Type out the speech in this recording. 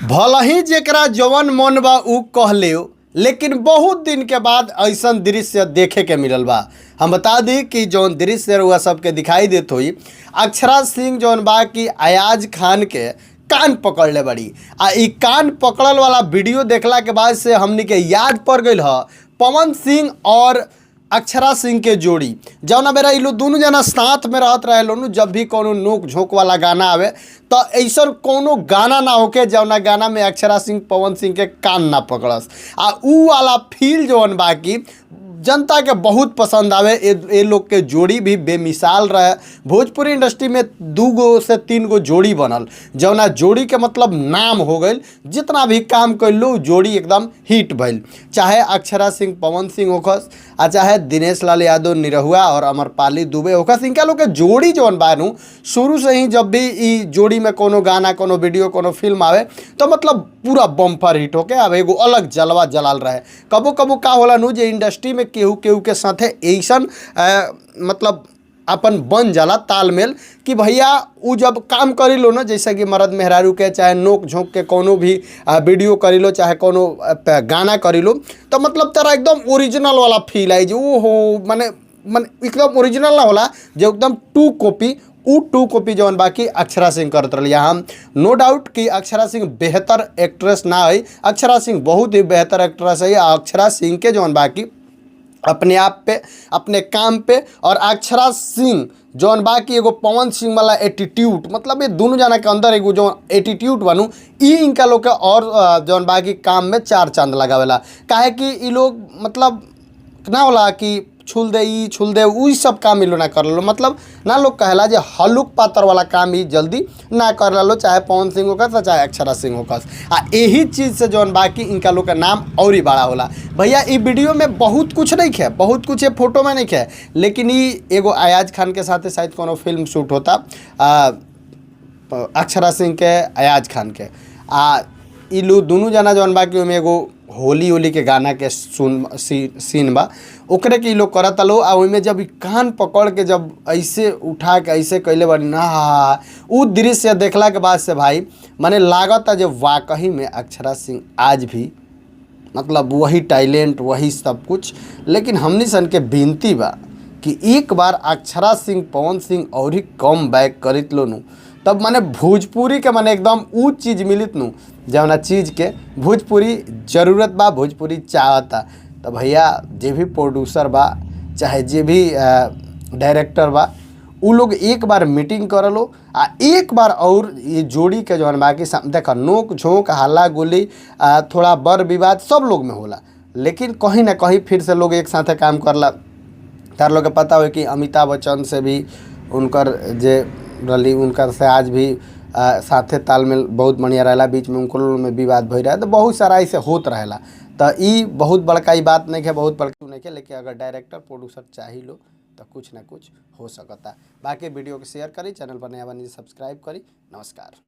भले ही जेकरा जवन मन बा उ कह ले, लेकिन बहुत दिन के बाद ऐसा दृश्य देखे के मिलल बा। हम बता दी कि जौन दृश्य रउआ सबके दिखाई देत हुई, अक्षरा सिंह जौन बा कि अयाज खान के कान पकड़ ले बड़ी। आ ई कान पकड़ल वाला वीडियो देखला के बाद से हमनी के याद पड़ गई ह पवन सिंह और अक्षरा सिंह के जोड़ी। जौना बेरा ई लोग दोनों जना साथ में रहत रहे लोग, जब भी कोनो नोक झोंक वाला गाना आवे तो ऐसा कोनो गाना ना होके जौना गाना में अक्षरा सिंह पवन सिंह के कान ना पकड़स। आ ऊ वाला फील जौन बाकी जनता के बहुत पसंद आवे। ए लोग के जोड़ी भी बेमिसाल रहे। भोजपुरी इंडस्ट्री में 2 से 3 जोड़ी बनल, जौना जोड़ी के मतलब नाम हो गई। जितना भी काम कर लो जोड़ी एकदम हिट भइल, चाहे अक्षरा सिंह पवन सिंह होखस आ चाहे दिनेश लाल यादव निरहुआ और अमरपाली दुबे होखस। इनका लोग के जोड़ी जौन बानू शुरू से ही जब भी ई जोड़ी में कोनो गाना, कोनो वीडियो, कोनो फिल्म आवे तो मतलब पूरा बम्पर हिट होके अब एगो अलग जलवा जलाल रहे। कबो कबो का होला नु जे इंडस्ट्री में केहू केहू के साथे ऐसन मतलब अपन बन जाला तालमेल कि भैया उ जब काम करी लो ना, जैसे कि मर्द मेहरारू के चाहे नोक झोंक के कोनो भी वीडियो करी लो, चाहे कोनो गाना करी लो, तो मतलब तेरा एकदम ओरिजिनल वाला फील आई। जो ओहो माने एकदम ओरिजिनल ना होला, जो एकदम टू कॉपी उ टू कॉपी जौन बाकी अक्षरा सिंह करत रही। हम नो डाउट कि अक्षरा सिंह बेहतर एक्ट्रेस ना है, अक्षरा सिंह बहुत ही बेहतर एक्ट्रेस है। अक्षरा सिंह के जौन बाकी अपने आप पे, अपने काम पे, और अक्षरा सिंह जौन बाकी एगो पवन सिंह वाला एटीट्यूड, मतलब ये दोनों जना के अंदर एगो जो एटीट्यूड बनू ई इनका लोग के और जौन बाकी काम में 4 चांद लगावेला। काहे कि ई लोग मतलब ना होला कि छुल दे ई छुल दे उ सब काम इलो ना कर लो, मतलब ना लोग कहला जे हलुक पातर वाला काम ही जल्दी ना कर लो, चाहे पवन सिंह होकर चाहे अक्षरा सिंह होकर। आ यही चीज़ से जौन बाकी इनका लोग का नाम और ही बड़ा होला। भैया ई वीडियो में बहुत कुछ नहीं है, बहुत कुछ ये फोटो में नहीं है, लेकिन ये एगो अयाज खान के साथ शायद कोनो फिल्म शूट होता, अक्षरा सिंह के अयाज खान के। ई लोग दोनों जना जौन बाकी में एगो होली के गाना के सीन बा, ओकरे के लोग करता लो। आ ओइमे जब कान पकड़ के जब ऐसे उठा के ऐसे कैले बनी ना, उ दृश्य देखला के बाद से भाई माने लागता जो वाकई में अक्षरा सिंह आज भी मतलब वही टैलेंट, वही सब कुछ। लेकिन हमनी सन के विनती बा कि एक बार अक्षरा सिंह पवन सिंह और ही कम बैक करित लो नू, तब माने भोजपुरी के माने एकदम ऊ चीज़ मिलित नू जौना चीज़ के भोजपुरी ज़रूरत बा, भोजपुरी चाहता। तो भैया जे भी प्रोड्यूसर बा, चाहे जे भी डायरेक्टर बा, उ लोग एक बार मीटिंग कर लो। आ एक बार और ये जोड़ी के जौन बाकी देखा नोक झोंक हल्ला गोली थोड़ा बर विवाद सब लोग में होला, लेकिन कहीं ना कहीं फिर से लोग एक साथ काम करला। तार लोग के पता हो कि अमिताभ बच्चन से भी उनकर जे रली, उनकर से आज भी साथे तालमेल बहुत बढ़िया रहेला, बीच में उनको में विवाद भई रहा, तो बहुत सारा ऐसे होत रहेला। तो ई बहुत बड़का ई बात नहीं है, बहुत बड़का नहीं है, लेकिन अगर डायरेक्टर प्रोड्यूसर चाही लो तो कुछ ना कुछ हो सकता। बाकी वीडियो को शेयर करी, चैनल पर नया बनी सब्सक्राइब करी। नमस्कार।